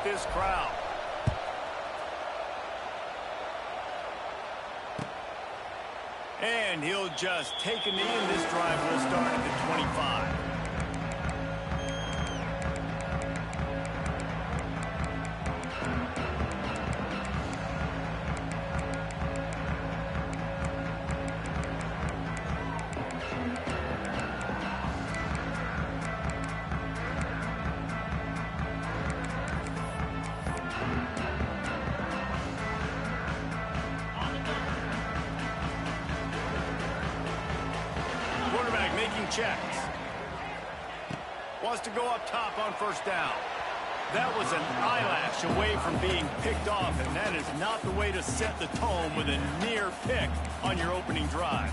with this crowd. And he'll just take a knee, and this drive will start at the 25. Checks. Wants to go up top on first down. That was an eyelash away from being picked off, and that is not the way to set the tone with a near pick on your opening drive.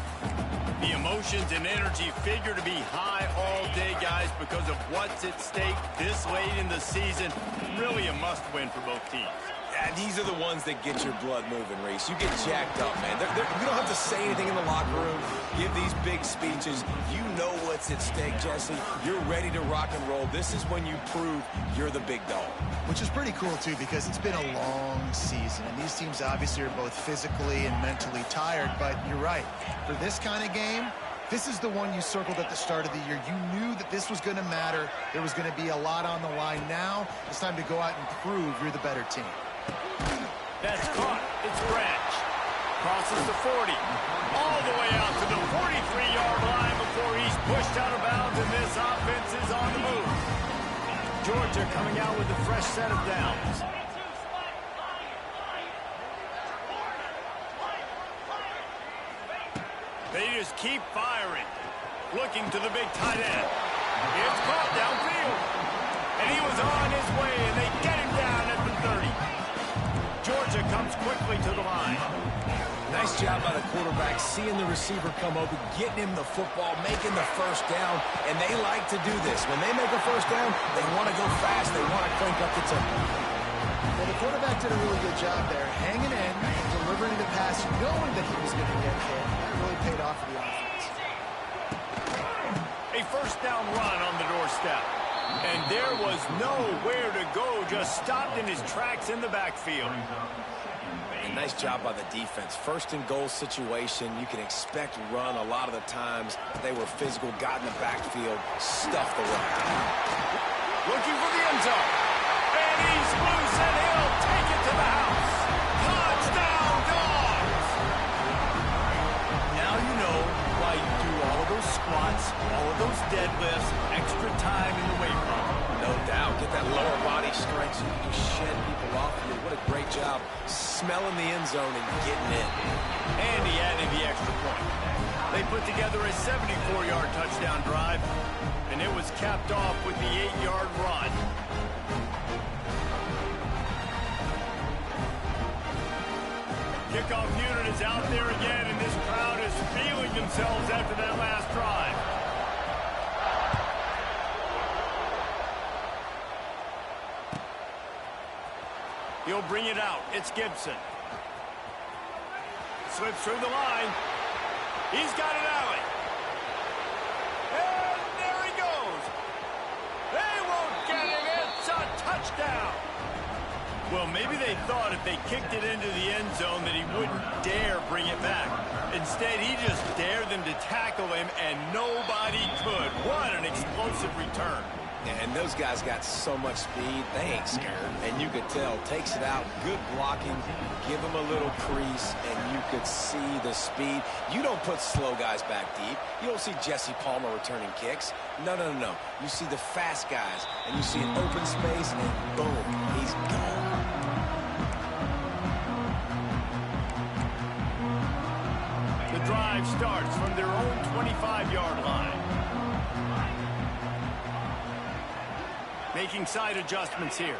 The emotions and energy figure to be high all day, guys, because of what's at stake this late in the season. Really a must-win for both teams. Yeah, these are the ones that get your blood moving, Reese. You get jacked up, man. You don't have to say anything in the locker room, give these big speeches. You know what's at stake, Jesse. You're ready to rock and roll. This is when you prove you're the big dog. Which is pretty cool, too, because it's been a long season, and these teams obviously are both physically and mentally tired, but you're right. For this kind of game, this is the one you circled at the start of the year. You knew that this was going to matter. There was going to be a lot on the line. Now it's time to go out and prove you're the better team. That's caught. It's Branch. Crosses the 40. All the way out to the 43-yard line before he's pushed out of bounds, and this offense is on the move. Georgia coming out with a fresh set of downs. They just keep firing. Looking to the big tight end. It's caught downfield. And he was on his way, and they get him down at the 30. Georgia comes quickly to the line. Nice job by the quarterback, seeing the receiver come open, getting him the football, making the first down, and they like to do this. When they make a first down, they want to go fast. They want to crank up the tempo. Well, the quarterback did a really good job there, hanging in, delivering the pass, knowing that he was going to get hit. That really paid off for the offense. A first down run on the doorstep. And there was nowhere to go, just stopped in his tracks in the backfield. And nice job by the defense. First and goal situation, you can expect run a lot of the times. They were physical, got in the backfield, stuffed the run. Looking for the end zone. And he's loose, and he'll take it to the house. Touchdown, Dogs! Now you know why you do all of those squats, all of those deadlifts, extra time in the weight room. No doubt. Get that lower body strength so you can just shed people off of you. What a great job smelling the end zone and getting in. And he added the extra point. They put together a 74-yard touchdown drive, and it was capped off with the 8-yard run. Kickoff unit is out there again, and this crowd is feeling themselves after that last drive. He'll bring it out. It's Gibson. Slips through the line. He's got it alley. And there he goes. They won't get him. It's a touchdown. Well, maybe they thought if they kicked it into the end zone that he wouldn't dare bring it back. Instead, he just dared them to tackle him, and nobody could. What an explosive return. And those guys got so much speed, they ain't scared. And you could tell, takes it out, good blocking, give him a little crease, and you could see the speed. You don't put slow guys back deep. You don't see Jesse Palmer returning kicks. No, no, no, no. You see the fast guys, and you see an open space, and boom, he's gone. The drive starts from their own 25-yard line. Making side adjustments here.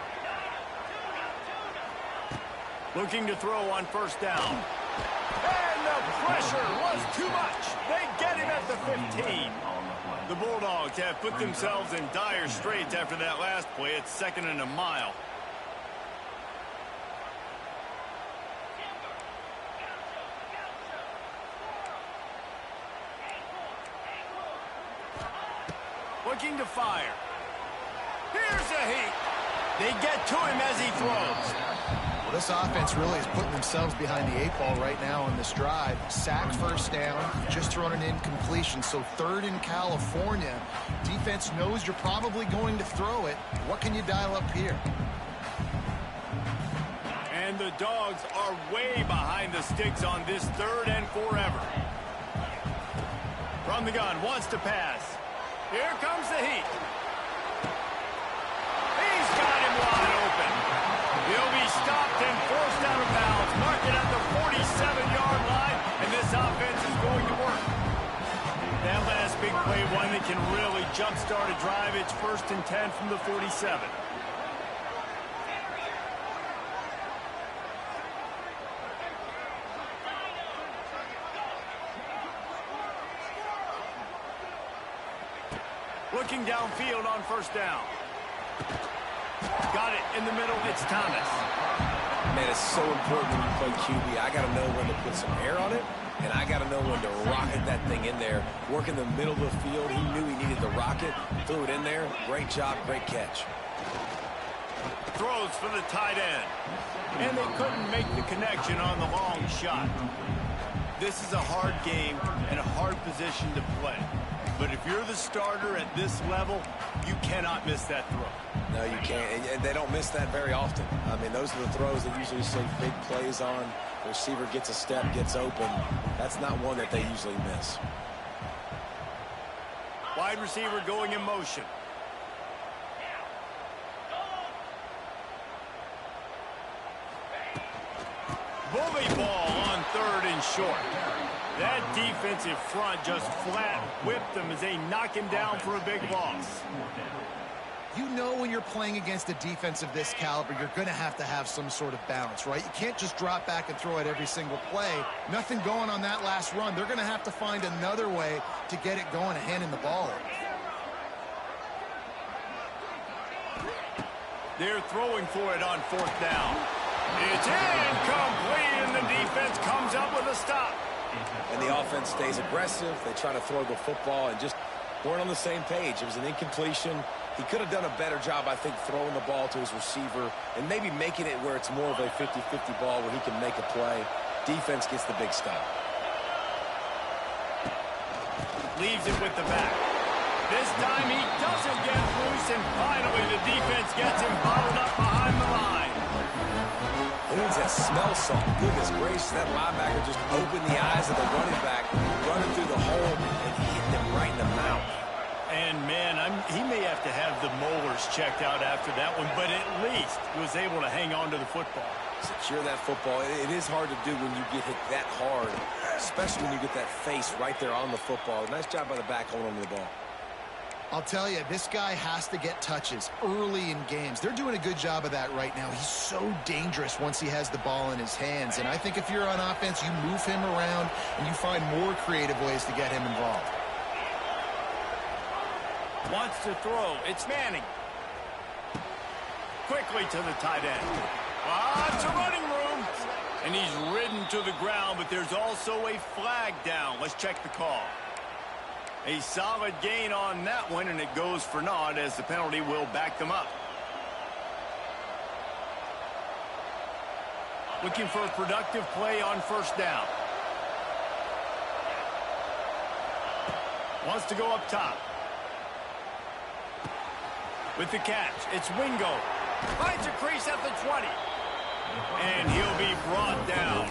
Looking to throw on first down. And the pressure was too much. They get him at the 15. The Bulldogs have put themselves in dire straits after that last play. It's 2nd and a mile. Looking to fire. Here's a heat. They get to him as he throws. Well, this offense really is putting themselves behind the 8 ball right now on this drive. Sack, first down, just thrown an incompletion. So 3rd in California. Defense knows you're probably going to throw it. What can you dial up here? And the Dogs are way behind the sticks on this 3rd and forever. From the gun, wants to pass. Here comes the heat. He's got him wide open. He'll be stopped and forced out of bounds. Mark it at the 47-yard line, and this offense is going to work. That last big play, one that can really jumpstart a drive. It's 1st and 10 from the 47. Looking downfield on 1st down. Got it in the middle. It's Thomas. Man, it's so important when you play QB. I got to know when to put some air on it, and I got to know when to rocket that thing in there. Work in the middle of the field. He knew he needed the rocket. Threw it in there. Great job. Great catch. Throws for the tight end. And they couldn't make the connection on the long shot. This is a hard game and a hard position to play. But if you're the starter at this level, you cannot miss that throw. No, you can't. And they don't miss that very often. I mean, those are the throws that usually see big plays on. The receiver gets a step, gets open. That's not one that they usually miss. Wide receiver going in motion. Bully ball on 3rd and short. That defensive front just flat whipped them as they knock him down for a big loss. You know when you're playing against a defense of this caliber, you're going to have some sort of balance, right? You can't just drop back and throw it every single play. Nothing going on that last run. They're going to have to find another way to get it going and handing the ball over. They're throwing for it on 4th down. It's incomplete, and the defense comes up with a stop. And the offense stays aggressive. They try to throw the football and just weren't on the same page. It was an incompletion. He could have done a better job, I think, throwing the ball to his receiver and maybe making it where it's more of a 50-50 ball where he can make a play. Defense gets the big stop. Leaves it with the back. This time he doesn't get loose, and finally the defense gets him bottled up behind the line. Who needs that smell salt? Goodness gracious, that linebacker just opened the eyes of the running back, running through the hole and hitting him right in the mouth. And, man, he may have to have the molars checked out after that one, but at least he was able to hang on to the football. Secure that football. It is hard to do when you get hit that hard, especially when you get that face right there on the football. Nice job by the back holding on to the ball. I'll tell you, this guy has to get touches early in games. They're doing a good job of that right now. He's so dangerous once he has the ball in his hands. And I think if you're on offense, you move him around and you find more creative ways to get him involved. Wants to throw. It's Manning. Quickly to the tight end. Lots of running room. And he's ridden to the ground, but there's also a flag down. Let's check the call. A solid gain on that one, and it goes for naught as the penalty will back them up. Looking for a productive play on 1st down. Wants to go up top. With the catch, it's Wingo. Finds a crease at the 20. And he'll be brought down.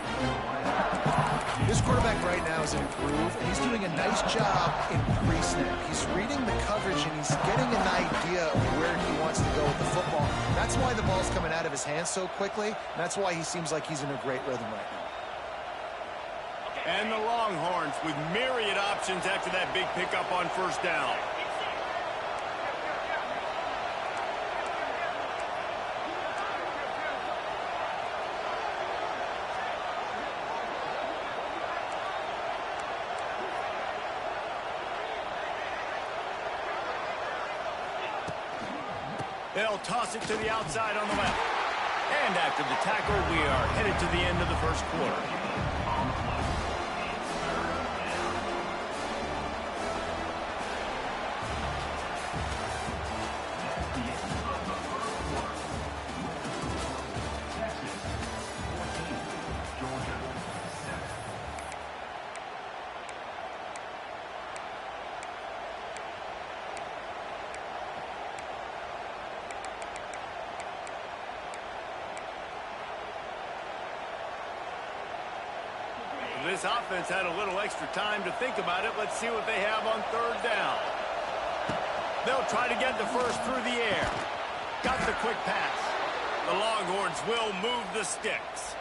This quarterback right now is in a groove, and he's doing a nice job in pre-snap. He's reading the coverage, and he's getting an idea of where he wants to go with the football. That's why the ball's coming out of his hands so quickly, and that's why he seems like he's in a great rhythm right now. And the Longhorns with myriad options after that big pickup on 1st down. They'll toss it to the outside on the left. And after the tackle, we are headed to the end of the 1st quarter. this offense had a little extra time to think about it. Let's see what they have on third down. They'll try to get the first through the air. Got the quick pass. The Longhorns will move the sticks.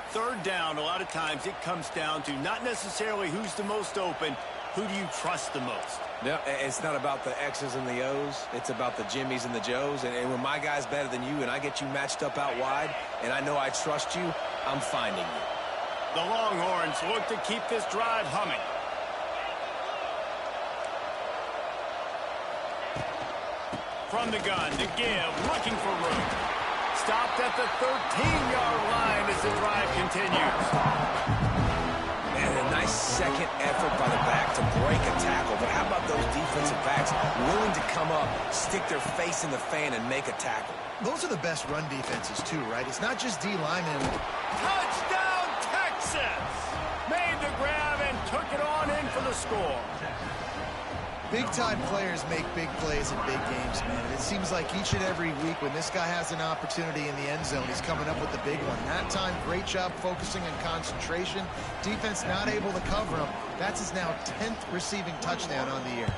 Third down, a lot of times it comes down to not necessarily who's the most open, who do you trust the most? Yeah, it's not about the X's and the O's. It's about the Jimmies and the Joes. And when my guy's better than you and I get you matched up out wide and I know I trust you, I'm finding you. The Longhorns look to keep this drive humming. From the gun to give, looking for room. Stopped at the 13-yard line as the drive continues. Man, a nice second effort by the back to break a tackle. But how about those defensive backs willing to come up, stick their face in the fan, and make a tackle? Those are the best run defenses, too, right? It's not just D linemen. Touchdown, Texas! Made the grab and took it on in for the score. Big-time players make big plays in big games, man. And it seems like each and every week when this guy has an opportunity in the end zone, he's coming up with the big one. That time, great job focusing on concentration. Defense not able to cover him. That's his now 10th receiving touchdown on the year.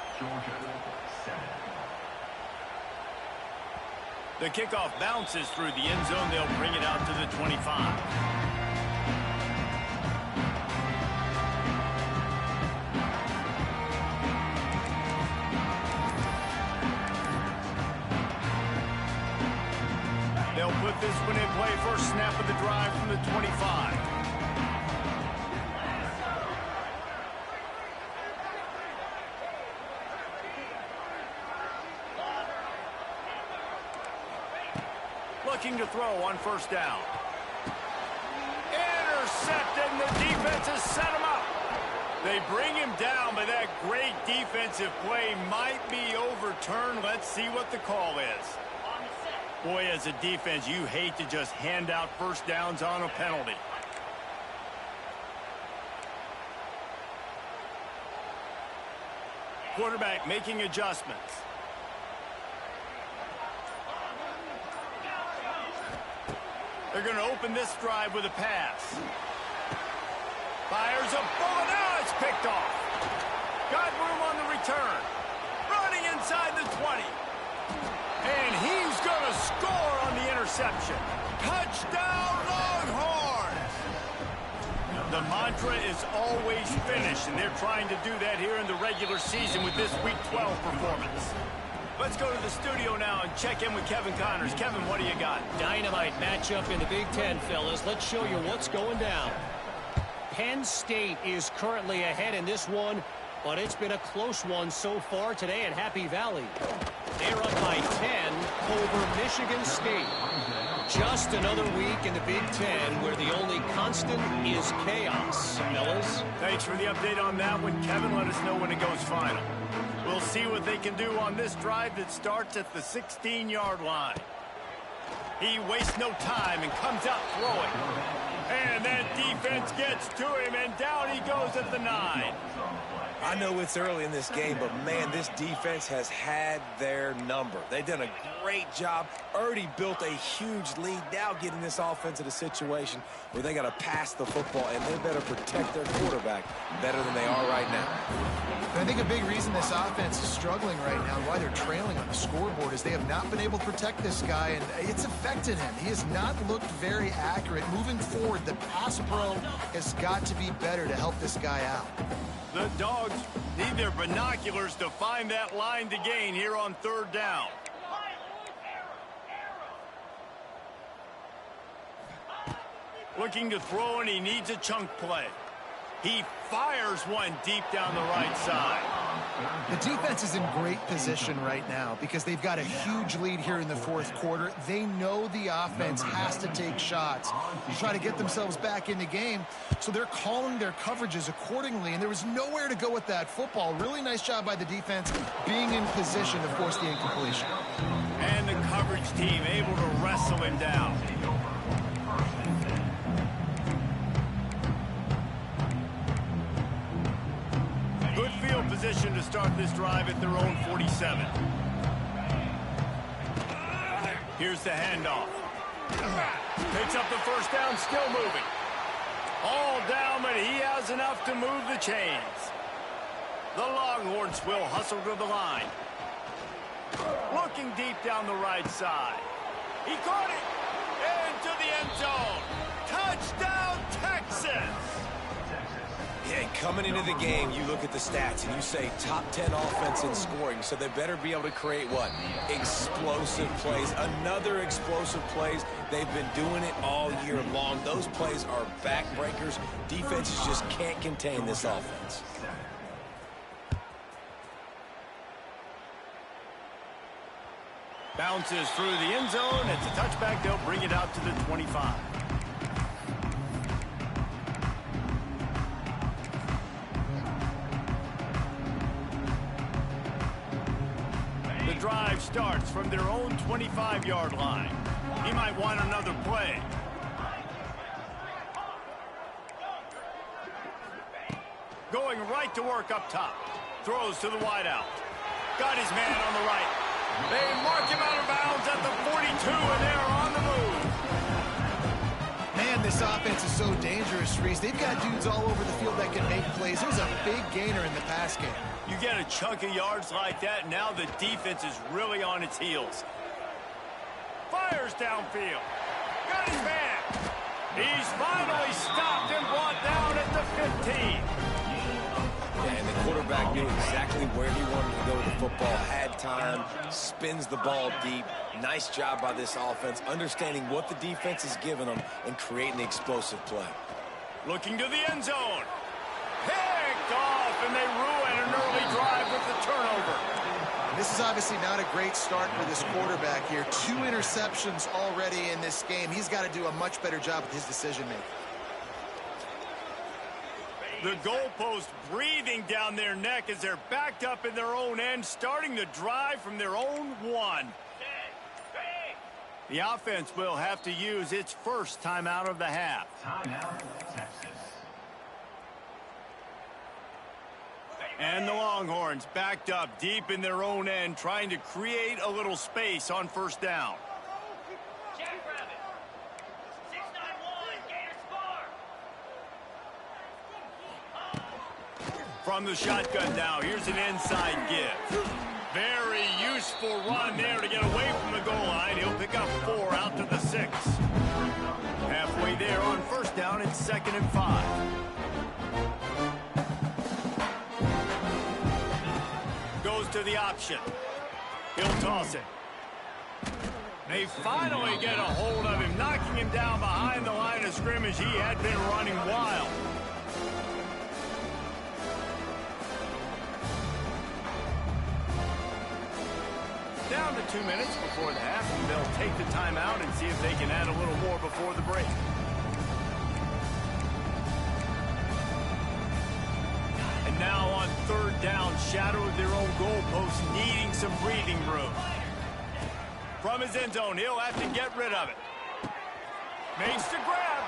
The kickoff bounces through the end zone. They'll bring it out to the 25. They'll put this one in play. First snap of the drive from the 25. Looking to throw on first down. Intercepted, and the defense has set him up. They bring him down, but that great defensive play might be overturned. Let's see what the call is. Boy, as a defense, you hate to just hand out first downs on a penalty. Quarterback making adjustments. They're going to open this drive with a pass. Fires a bullet. Now it's picked off. Got room on the return. Running inside the 20. And he's going to score on the interception. Touchdown, Longhorns! The mantra is always finish, and they're trying to do that here in the regular season with this Week 12 performance. Let's go to the studio now and check in with Kevin Connors. Kevin, what do you got? Dynamite matchup in the Big Ten, fellas. Let's show you what's going down. Penn State is currently ahead in this one, but it's been a close one so far today at Happy Valley. They're up by 10 over Michigan State. Just another week in the Big Ten where the only constant is chaos, fellas. Thanks for the update on that one, Kevin. Let us know when it goes final. We'll see what they can do on this drive that starts at the 16-yard line. He wastes no time and comes out throwing. And that defense gets to him, and down he goes at the 9. I know it's early in this game, but, man, this defense has had their number. They've done a great job, already built a huge lead, now getting this offense in a situation where they got to pass the football, and they better protect their quarterback better than they are right now. I think a big reason this offense is struggling right now, why they're trailing on the scoreboard, is they have not been able to protect this guy, and it's affected him. He has not looked very accurate. Moving forward, the pass pro has got to be better to help this guy out. The Dogs need their binoculars to find that line to gain here on third down. Looking to throw, and he needs a chunk play. He fires one deep down the right side. The defense is in great position right now because they've got a huge lead here in the fourth quarter. They know the offense has to take shots to try to get themselves back in the game, so they're calling their coverages accordingly, and there was nowhere to go with that football. Really nice job by the defense being in position to force the incompletion. And the coverage team able to wrestle him down. Good field position to start this drive at their own 47. Here's the handoff. Picks up the first down, still moving. All down, but he has enough to move the chains. The Longhorns will hustle to the line. Looking deep down the right side. He caught it into the end zone. Touchdown, Texas! Yeah, and coming into the game, you look at the stats and you say top 10 offense in scoring, so they better be able to create what? Explosive plays. Another explosive plays. They've been doing it all year long. Those plays are backbreakers. Defenses just can't contain this offense. Bounces through the end zone. It's a touchback. They'll bring it out to the 25. The drive starts from their own 25-yard line. He might want another play. Going right to work up top. Throws to the wideout. Got his man on the right. They mark him out of bounds at the 42, and they're on the move. Man, this offense is so dangerous, Reese. They've got dudes all over the field that can make plays. There's a big gainer in the pass game. You get a chunk of yards like that, now the defense is really on its heels. Fires downfield. Got his man. He's finally stopped and brought down at the 15. And the quarterback knew exactly where he wanted to go with the football, had time, spins the ball deep. Nice job by this offense, understanding what the defense is giving them and creating the explosive play. Looking to the end zone. Picked off, and they ruin an early drive with the turnover. This is obviously not a great start for this quarterback here. 2 interceptions already in this game. He's got to do a much better job with his decision-making. The goalpost breathing down their neck as they're backed up in their own end, starting the drive from their own 1. The offense will have to use its first timeout of the half. Timeout, Texas. And the Longhorns backed up deep in their own end, trying to create a little space on first down. From the shotgun now, here's an inside give. Very useful run there to get away from the goal line. He'll pick up 4 out to the 6. Halfway there on first down, it's 2nd and 5. Goes to the option. He'll toss it. They finally get a hold of him, knocking him down behind the line of scrimmage. He had been running wild. Down to 2 minutes before the half, and they'll take the timeout and see if they can add a little more before the break. And now on 3rd down, shadow of their own goalpost, needing some breathing room. From his end zone, he'll have to get rid of it. Makes the grab.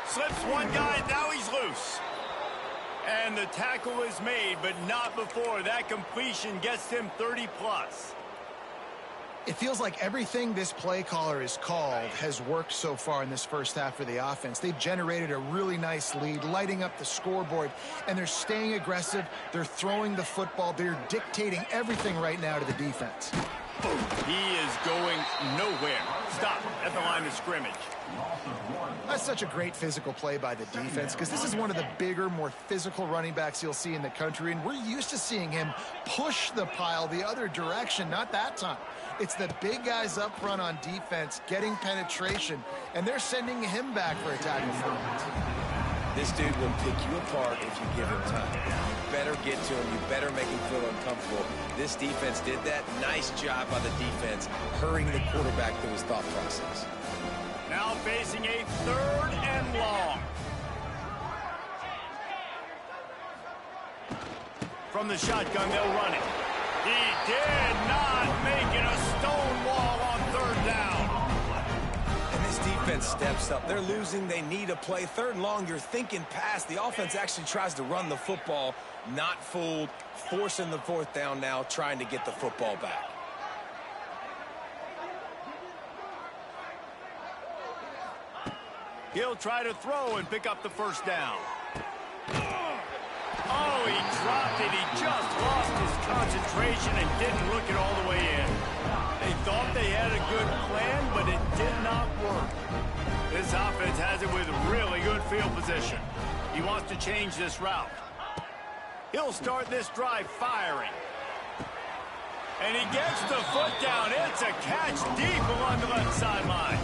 Slips one guy, now he's loose. And the tackle is made, but not before that completion gets him 30+. It feels like everything this play caller has called has worked so far in this first half for the offense. They've generated a really nice lead, lighting up the scoreboard, and they're staying aggressive. They're throwing the football. They're dictating everything right now to the defense. He is going nowhere. Stop at the line of scrimmage. That's such a great physical play by the defense because this is one of the bigger, more physical running backs you'll see in the country, and we're used to seeing him push the pile the other direction, not that time. It's the big guys up front on defense getting penetration, and they're sending him back for a tackle for him. This dude will pick you apart if you give him time. You better get to him. You better make him feel uncomfortable. This defense did that. Nice job by the defense, hurrying the quarterback through his thought process. Now facing a 3rd and long. From the shotgun, they'll run it. He did not make it a stone wall on 3rd down. And this defense steps up. They're losing. They need a play. 3rd and long, you're thinking pass. The offense actually tries to run the football. Not fooled. Forcing the 4th down now, trying to get the football back. He'll try to throw and pick up the first down. Oh, he dropped it. He just lost his concentration and didn't look it all the way in. They thought they had a good plan, but it did not work. This offense has it with really good field position. He wants to change this route. He'll start this drive firing. And he gets the foot down. It's a catch deep along the left sideline.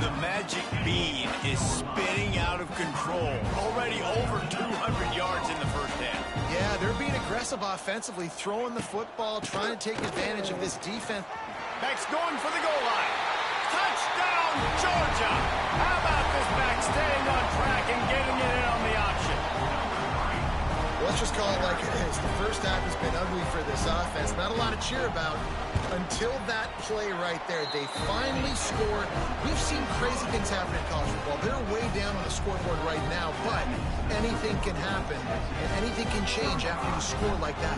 The magic bean is spinning out of control. Already over 200 yards in the first half. Yeah, they're being aggressive offensively, throwing the football, trying to take advantage of this defense. Back's going for the goal line. Touchdown, Georgia! How about this back staying on track and getting it in on the option? Let's just call it like it is. The first half has been ugly for this offense. Not a lot to cheer about until that play right there. They finally scored. We've seen crazy things happen in college football. They're way down on the scoreboard right now, but anything can happen, and anything can change after you score like that.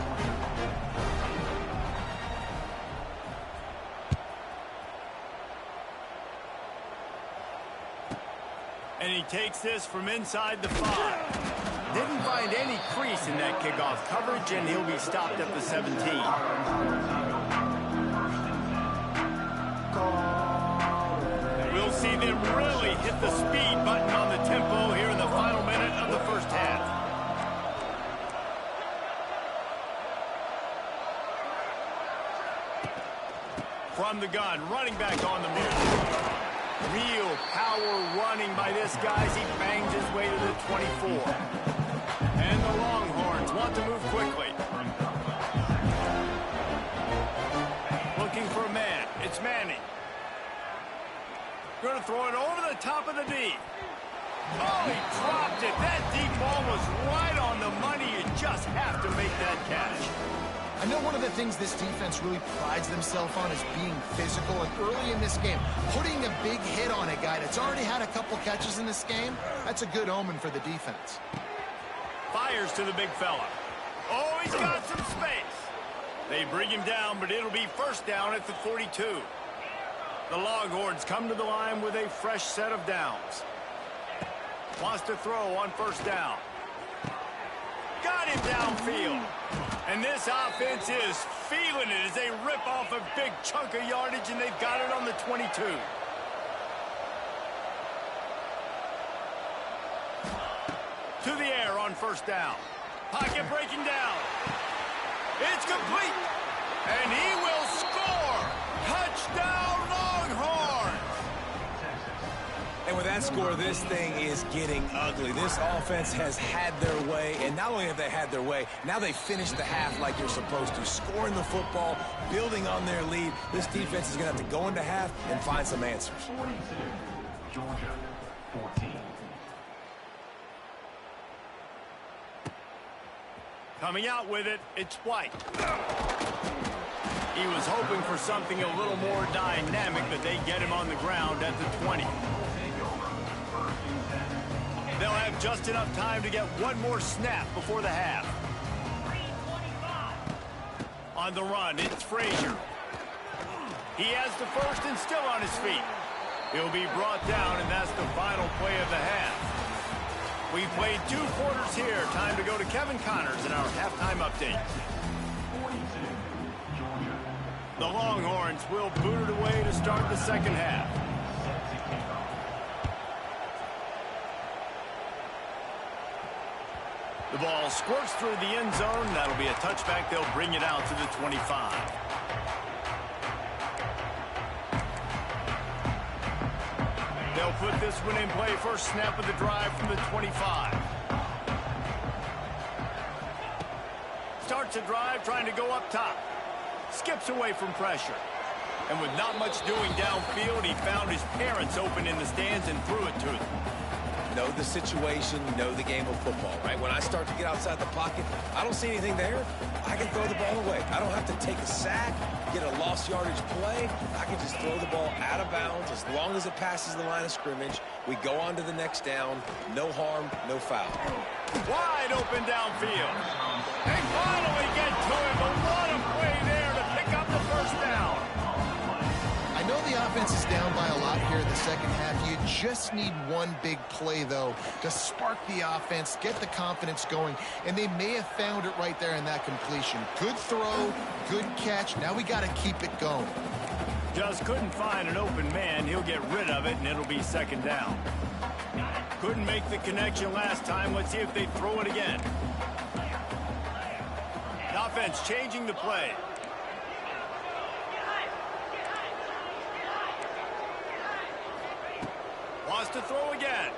And he takes this from inside the 5. Didn't find any crease in that kickoff coverage, and he'll be stopped at the 17. We'll see them really hit the speed button on the tempo here in the final minute of the first half. From the gun, running back on the move. Real power running by this guy as he bangs his way to the 24. And the Longhorns want to move quickly. Looking for a man. It's Manning. Going to throw it over the top of the D. Oh, he dropped it. That deep ball was right on the money. You just have to make that catch. I know one of the things this defense really prides themselves on is being physical, and early in this game, putting a big hit on a guy that's already had a couple catches in this game, that's a good omen for the defense. Fires to the big fella. Oh, he's got some space. They bring him down, but it'll be first down at the 42. The Longhorns come to the line with a fresh set of downs. Wants to throw on first down. Got him downfield. And this offense is feeling it as they rip off a big chunk of yardage, and they've got it on the 22. To the air on first down. Pocket breaking down. It's complete. And he will score. Touchdown, Longhorns. And with that score, this thing is getting ugly. This offense has had their way, and not only have they had their way, now they finished the half like you're supposed to, scoring the football, building on their lead. This defense is going to have to go into half and find some answers. 42, Georgia, 14. Coming out with it, it's White. He was hoping for something a little more dynamic, but they get him on the ground at the 20. They'll have just enough time to get one more snap before the half. On the run, it's Frazier. He has the first and still on his feet. He'll be brought down, and that's the final play of the half. We've played 2 quarters here. Time to go to Kevin Connors in our halftime update. 42, Georgia. The Longhorns will boot it away to start the second half. The ball squirts through the end zone. That'll be a touchback. They'll bring it out to the 25. They'll put this one in play. First snap of the drive from the 25. Starts a drive trying to go up top. Skips away from pressure. And with not much doing downfield, he found his parents open in the stands and threw it to them. Know the situation, know the game of football, right? When I start to get outside the pocket, I don't see anything there. I can throw the ball away. I don't have to take a sack, get a lost yardage play. I can just throw the ball out of bounds as long as it passes the line of scrimmage. We go on to the next down. No harm, no foul. Wide open downfield. They finally get to him, but what a play there to pick up the first down. I know the the offense is down by a lot here in the second half. You just need one big play, though, to spark the offense, get the confidence going, and they may have found it right there in that completion. Good throw, good catch. Now we got to keep it going. Just couldn't find an open man. He'll get rid of it, and it'll be second down. Couldn't make the connection last time. Let's see if they throw it again. The offense changing the play. Wants to throw again.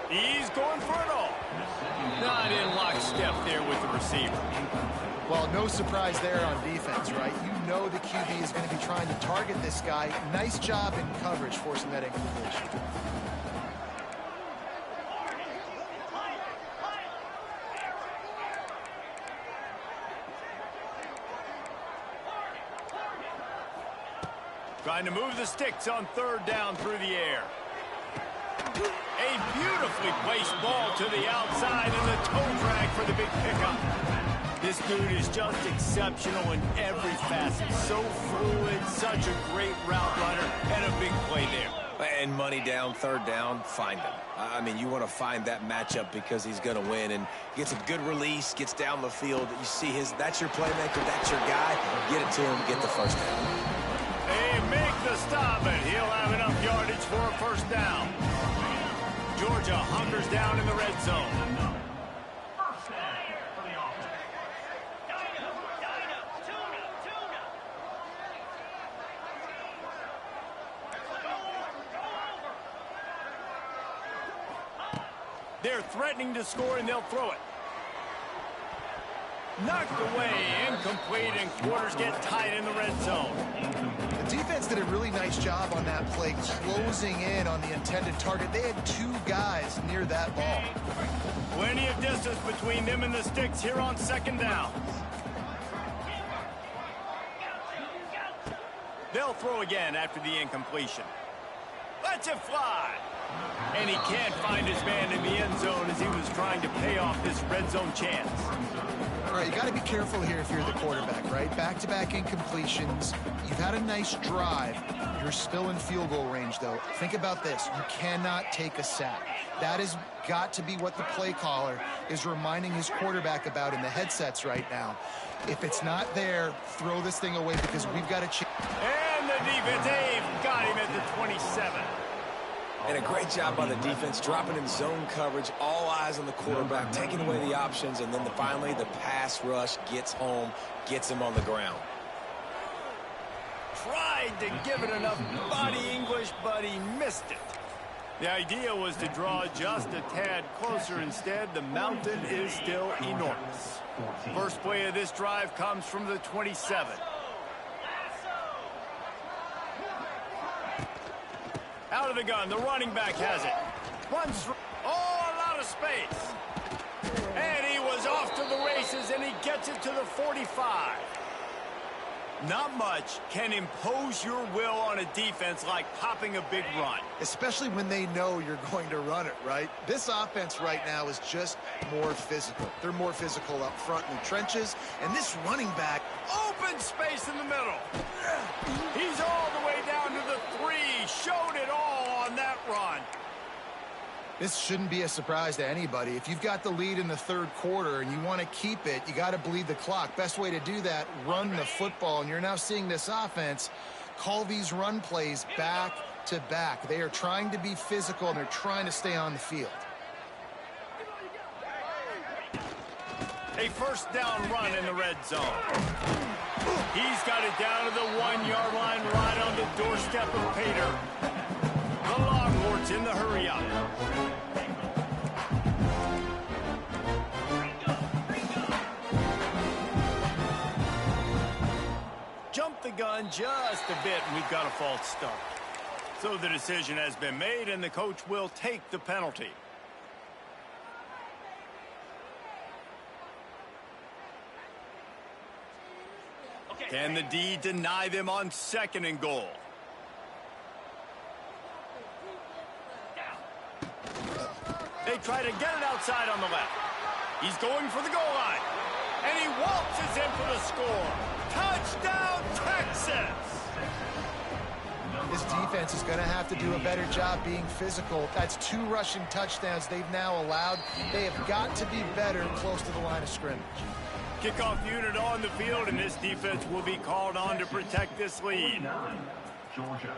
He's going for it all. Not in lockstep there with the receiver. Well, no surprise there on defense, right? You know the QB is going to be trying to target this guy. Nice job in coverage forcing that incompletion. Trying to move the sticks on third down through the air. A beautifully placed ball to the outside and the toe drag for the big pickup. This dude is just exceptional in every facet. So fluid, such a great route runner, and a big play there. And money down, third down, find him. I mean, you want to find that matchup because he's going to win and gets a good release, gets down the field. You see that's your playmaker, that's your guy. Get it to him, get the first down. They make the stop, and he'll have enough yardage for a first down. Georgia hunkers down in the red zone. They're threatening to score, and they'll throw it. Knocked away, incomplete, and quarters get tight in the red zone. The defense did a really nice job on that play, closing in on the intended target. They had two guys near that ball. Plenty of distance between them and the sticks here on second down. They'll throw again after the incompletion. Lets it fly. And he can't find his man in the end zone as he was trying to pay off this red zone chance. All right, you got to be careful here if you're the quarterback, right? Back-to-back incompletions. You've had a nice drive. You're still in field goal range, though. Think about this. You cannot take a sack. That has got to be what the play caller is reminding his quarterback about in the headsets right now. If it's not there, throw this thing away because we've got to change. And the defense, they've got him at the 27. And a great job by the defense, dropping in zone coverage, all eyes on the quarterback, taking away the options, and then finally the pass rush gets home, gets him on the ground. Tried to give it enough body English, but he missed it. The idea was to draw just a tad closer. Instead, the mountain is still enormous. First play of this drive comes from the 27. Out of the gun, the running back has it. Runs through, a lot of space. And he was off to the races, and he gets it to the 45. Not much can impose your will on a defense like popping a big run. Especially when they know you're going to run it, right? This offense right now is just more physical. They're more physical up front in the trenches, and this running back... Open space in the middle. He's all the way down to the 3. Showed it all on that run. This shouldn't be a surprise to anybody. If you've got the lead in the third quarter and you want to keep it, you got to bleed the clock. Best way to do that, run the football. And you're now seeing this offense call these run plays back to back. They are trying to be physical, and they're trying to stay on the field. A first down run in the red zone. He's got it down to the 1-yard line, right on the doorstep of Pater. The Longhorns in the hurry up. Jump the gun just a bit, and we've got a false start. So the decision has been made, and the coach will take the penalty. Can the D deny them on second and goal? They try to get it outside on the left. He's going for the goal line. And he waltzes in for the score. Touchdown, Texas! This defense is going to have to do a better job being physical. That's 2 rushing touchdowns they've now allowed. They have got to be better close to the line of scrimmage. Kickoff unit on the field, and this defense will be called on to protect this lead. 49, Georgia,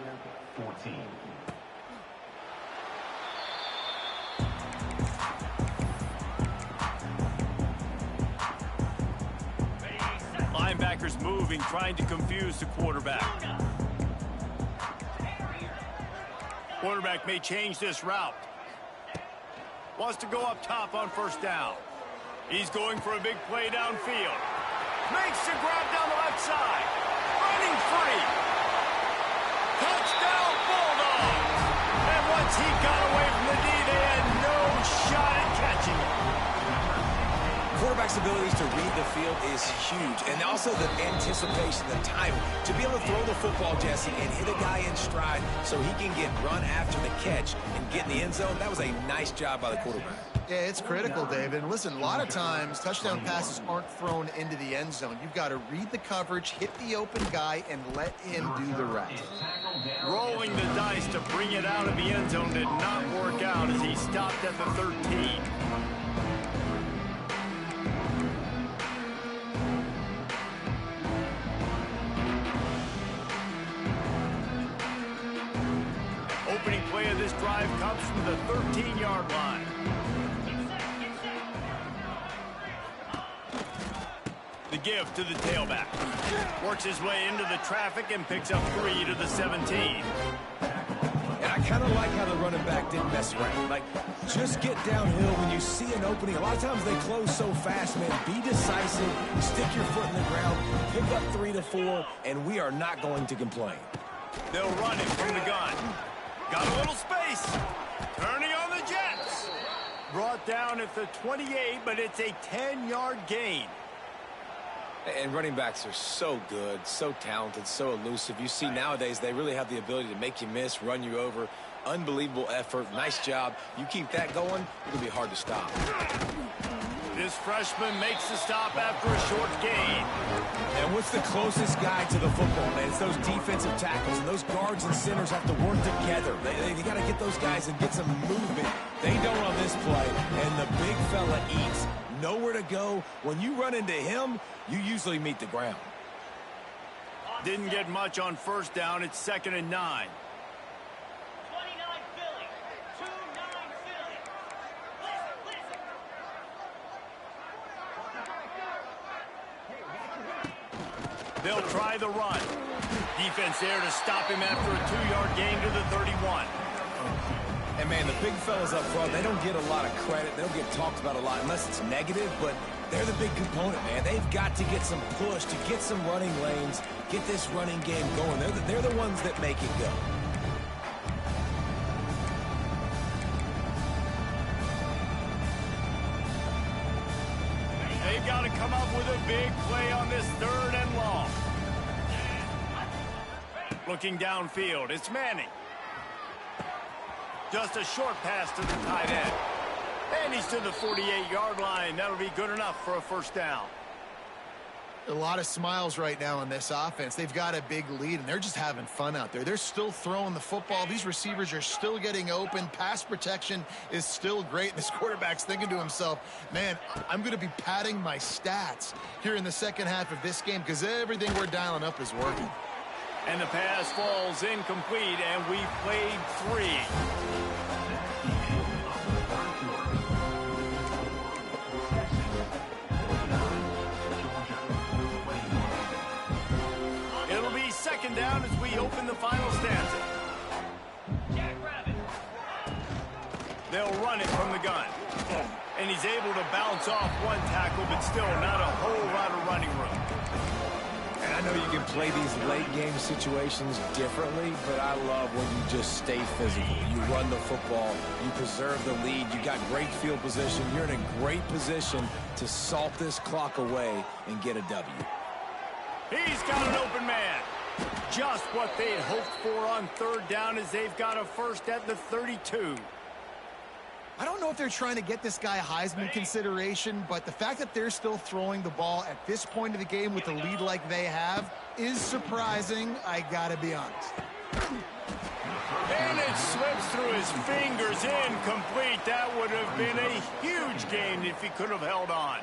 14. Linebackers moving, trying to confuse the quarterback. Quarterback may change this route. Wants to go up top on first down. He's going for a big play downfield. Makes the grab down the left side. Running free. Touchdown Bulldogs! And once he got away from the D, they had no shot at catching it. Quarterback's abilities to read the field is huge, and also the anticipation, the timing. To be able to throw the football, Jesse, and hit a guy in stride so he can get run after the catch and get in the end zone, that was a nice job by the quarterback. Yeah, it's critical, David. And listen, a lot of times, touchdown passes aren't thrown into the end zone. You've got to read the coverage, hit the open guy, and let him do the rest. Rolling the dice to bring it out of the end zone did not work out as he stopped at the 13. Opening play of this drive comes from the 13-yard line. The give to the tailback. Works his way into the traffic and picks up 3 to the 17. And I kind of like how the running back didn't mess around. Like, just get downhill when you see an opening. A lot of times they close so fast, man. Be decisive, stick your foot in the ground, pick up 3 to 4, and we are not going to complain. They'll run it from the gun. Got a little space. Turning on the Jets. Brought down at the 28, but it's a 10-yard gain. And running backs are so good, so talented, so elusive. You see nowadays they really have the ability to make you miss, run you over. Unbelievable effort. Nice job. You keep that going, it'll be hard to stop. This freshman makes the stop after a short gain. And what's the closest guy to the football, man? It's those defensive tackles, and those guards and centers have to work together. They got to get those guys and get some movement. They don't on this play, and the big fella eats. Nowhere to go. When you run into him, you usually meet the ground. Didn't get much on first down. It's 2nd and 9. 29 Philly. 2-9 Philly. They'll try the run. Defense there to stop him after a 2-yard gain to the 31. And, man, the big fellas up front, they don't get a lot of credit. They don't get talked about a lot unless it's negative, but they're the big component, man. They've got to get some push, to get some running lanes, get this running game going. They're the ones that make it go. They've got to come up with a big play on this 3rd and long. Looking downfield, it's Manning. Just a short pass to the tight end. And he's to the 48-yard line. That'll be good enough for a first down. A lot of smiles right now on this offense. They've got a big lead, and they're just having fun out there. They're still throwing the football. These receivers are still getting open. Pass protection is still great. This quarterback's thinking to himself, man, I'm going to be padding my stats here in the second half of this game because everything we're dialing up is working. And the pass falls incomplete, and we played 3. It'll be 2nd down as we open the final stanza. They'll run it from the gun. And he's able to bounce off one tackle, but still not a whole lot of running room. And I know you can play these late-game situations differently, but I love when you just stay physical. You run the football. You preserve the lead. You got great field position. You're in a great position to salt this clock away and get a W. He's got an open man. Just what they'd hoped for on 3rd down as they've got a first at the 32. I don't know if they're trying to get this guy Heisman consideration, but the fact that they're still throwing the ball at this point of the game with a lead like they have is surprising, I gotta be honest. it slips through his fingers, incomplete. That would have been a huge gain if he could have held on.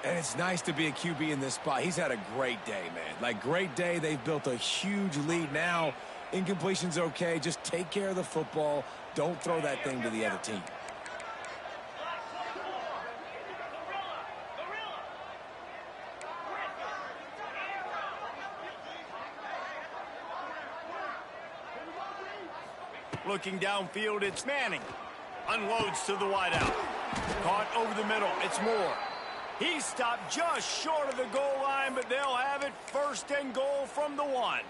And it's nice to be a QB in this spot. He's had a great day, man. Like, great day. They've built a huge lead now. Incompletion's okay. Just take care of the football. Don't throw that thing to the other team. Looking downfield, it's Manning. Unloads to the wideout. Caught over the middle, it's Moore. He stopped just short of the goal line, but they'll have it 1st and goal from the 1.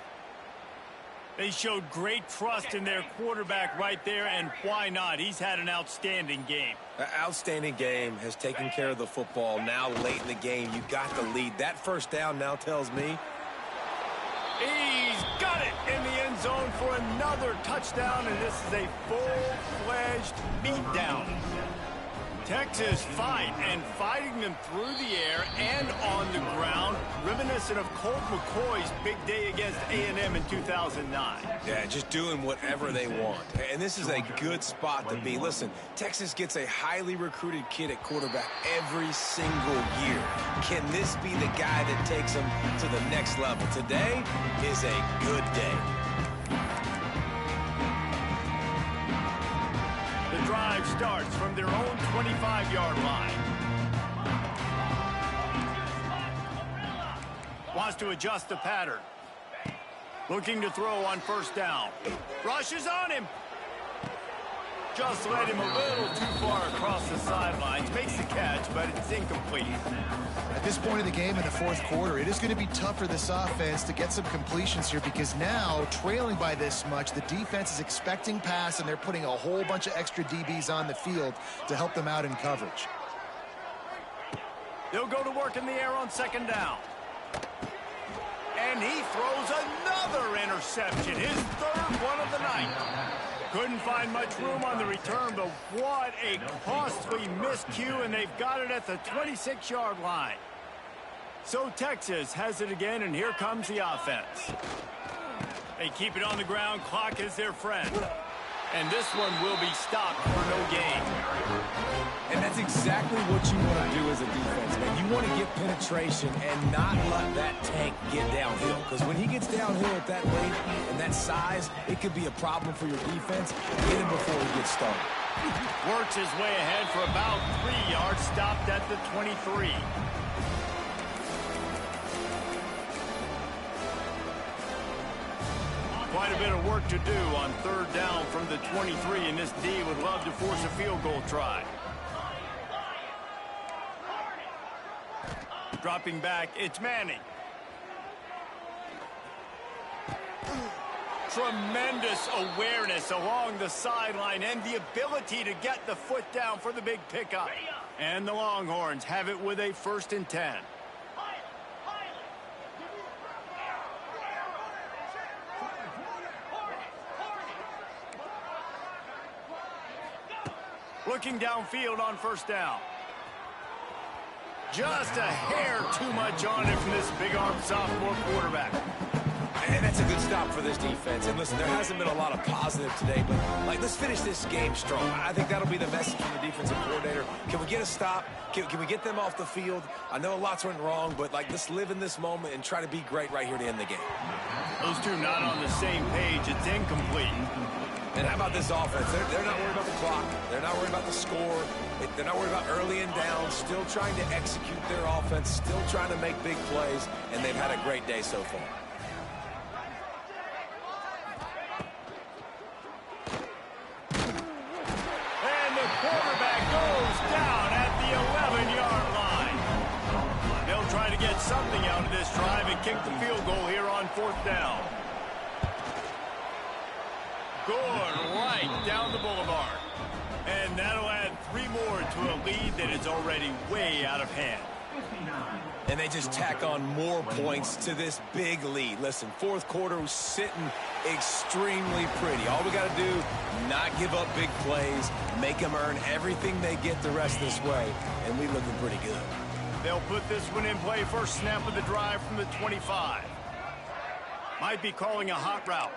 They showed great trust in their quarterback right there, and why not? He's had an outstanding game. An outstanding game, has taken care of the football. Now late in the game, you got the lead. That 1st down now tells me he's got it in the end zone for another touchdown, and this is a full-fledged beatdown. Texas fighting them through the air and on the ground, reminiscent of Colt McCoy's big day against A&M in 2009. Yeah, just doing whatever they want. And this is a good spot to be. Listen, Texas gets a highly recruited kid at quarterback every single year. Can this be the guy that takes them to the next level? Today is a good day. The drive starts from their own 25-yard line. Wants to adjust the pattern. Looking to throw on 1st down. Rushes on him. Just led him a little too far across the sidelines. Makes the catch, but it's incomplete. At this point of the game in the 4th quarter, it is going to be tough for this offense to get some completions here because now, trailing by this much, the defense is expecting pass, and they're putting a whole bunch of extra DBs on the field to help them out in coverage. They'll go to work in the air on 2nd down. And he throws another interception, his 3rd one of the night. Couldn't find much room on the return, but what a costly miscue, and they've got it at the 26-yard line. So Texas has it again, and here comes the offense. They keep it on the ground. Clock is their friend. And this one will be stopped for no gain. And that's exactly what you want to do as a defense, man. You want to get penetration and not let that tank get downhill. Because when he gets downhill at that rate and that size, it could be a problem for your defense. Get him before he gets started. Works his way ahead for about 3 yards, stopped at the 23. Quite a bit of work to do on 3rd down from the 23, and this D would love to force a field goal try. Dropping back, it's Manning. Tremendous awareness along the sideline and the ability to get the foot down for the big pickup. And the Longhorns have it with a 1st and 10. Looking downfield on 1st down. Just a hair too much on it from this big-arm sophomore quarterback. And that's a good stop for this defense. And listen, there hasn't been a lot of positive today, but let's finish this game strong. I think that'll be the message from the defensive coordinator. Can we get a stop? Can we get them off the field? I know lots went wrong, but let's live in this moment and try to be great right here to end the game. Those two not on the same page. It's incomplete. And how about this offense? They're not worried about the clock. They're not worried about the score. They're not worried about early and down. Still trying to execute their offense. Still trying to make big plays. And they've had a great day so far. And the quarterback goes down at the 11-yard line. They'll try to get something out of this drive and kick the field goal here on 4th down. Good right down the boulevard. And that'll add 3 more to a lead that is already way out of hand. And they just tack on more points to this big lead. Listen, 4th quarter was sitting extremely pretty. All we got to do, not give up big plays, make them earn everything they get the rest of this way, and we looking pretty good. They'll put this one in play. First snap of the drive from the 25. Might be calling a hot route.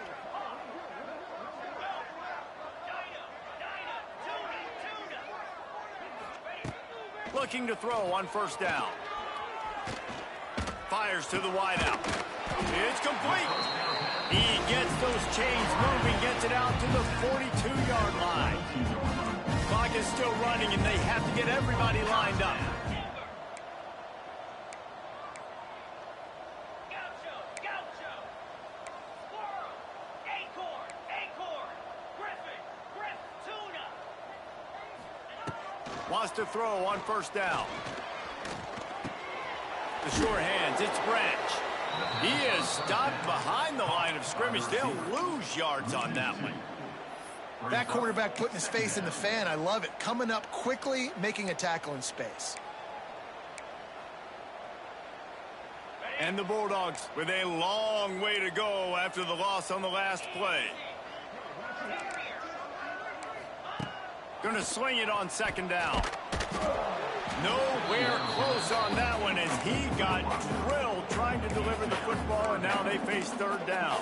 Looking to throw on first down. Fires to the wideout. It's complete. He gets those chains moving, gets it out to the 42-yard line. Clock is still running, and they have to get everybody lined up. Gaucho. Squirrel. Acorn. Griff, Tuna. Wants to throw on first down. The sure hands, it's Branch. He is stopped behind the line of scrimmage. They'll lose yards on that one. That quarterback putting his face in the fan, I love it. Coming up quickly, making a tackle in space. And the Bulldogs with a long way to go after the loss on the last play. Going to swing it on second down. Nowhere close on that one as he got drilled trying to deliver the football, and now they face third down.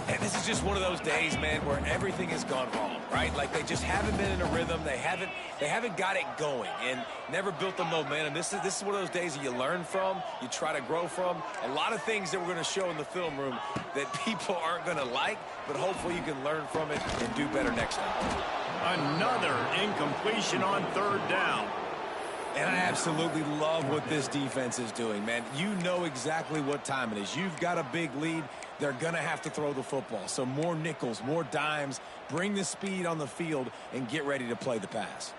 And this is just one of those days, man, where everything has gone wrong, right? Like they just haven't been in a rhythm. They haven't got it going and never built the momentum. This is one of those days that you learn from, you try to grow from. A lot of things that we're going to show in the film room that people aren't going to like, but hopefully you can learn from it and do better next time. Another incompletion on third down. And I absolutely love what this defense is doing, man. You know exactly what time it is. You've got a big lead. They're going to have to throw the football. So more nickels, more dimes, bring the speed on the field, and get ready to play the pass.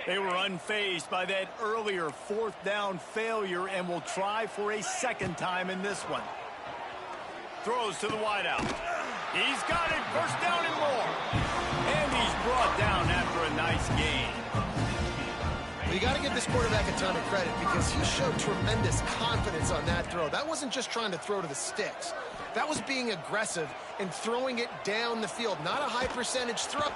They were unfazed by that earlier fourth down failure and will try for a second time in this one. Throws to the wideout. He's got it. First down and more. And he's brought down after a nice gain. Well, you got to give this quarterback a ton of credit because he showed tremendous confidence on that throw. That wasn't just trying to throw to the sticks. That was being aggressive and throwing it down the field. Not a high percentage throw.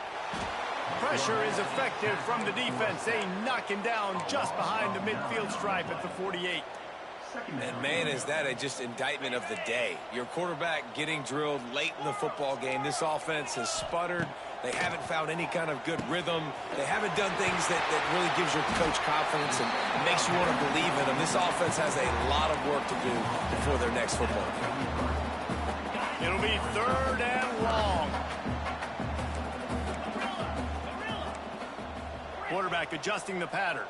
Pressure is effective from the defense. They knock him down just behind the midfield stripe at the 48. And, man, is that a just indictment of the day. Your quarterback getting drilled late in the football game. This offense has sputtered. They haven't found any kind of good rhythm. They haven't done things that really gives your coach confidence and makes you want to believe in them. This offense has a lot of work to do before their next football game. It'll be third and long. Quarterback adjusting the pattern.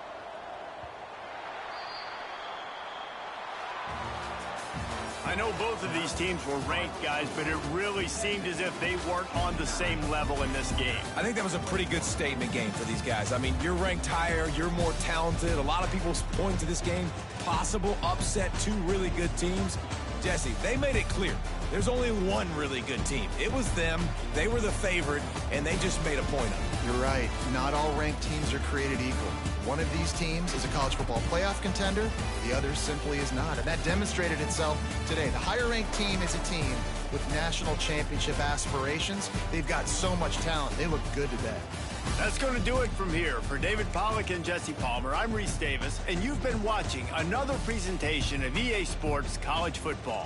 I know both of these teams were ranked, guys, but it really seemed as if they weren't on the same level in this game. I think that was a pretty good statement game for these guys. I mean, you're ranked higher, you're more talented. A lot of people point to this game, possible upset, two really good teams. Jesse, they made it clear. There's only one really good team. It was them. They were the favorite, and they just made a point of it. You're right. Not all ranked teams are created equal. One of these teams is a college football playoff contender. The other simply is not. And that demonstrated itself today. The higher-ranked team is a team with national championship aspirations. They've got so much talent. They look good today. That's going to do it from here. For David Pollack and Jesse Palmer, I'm Reese Davis, and you've been watching another presentation of EA Sports College Football.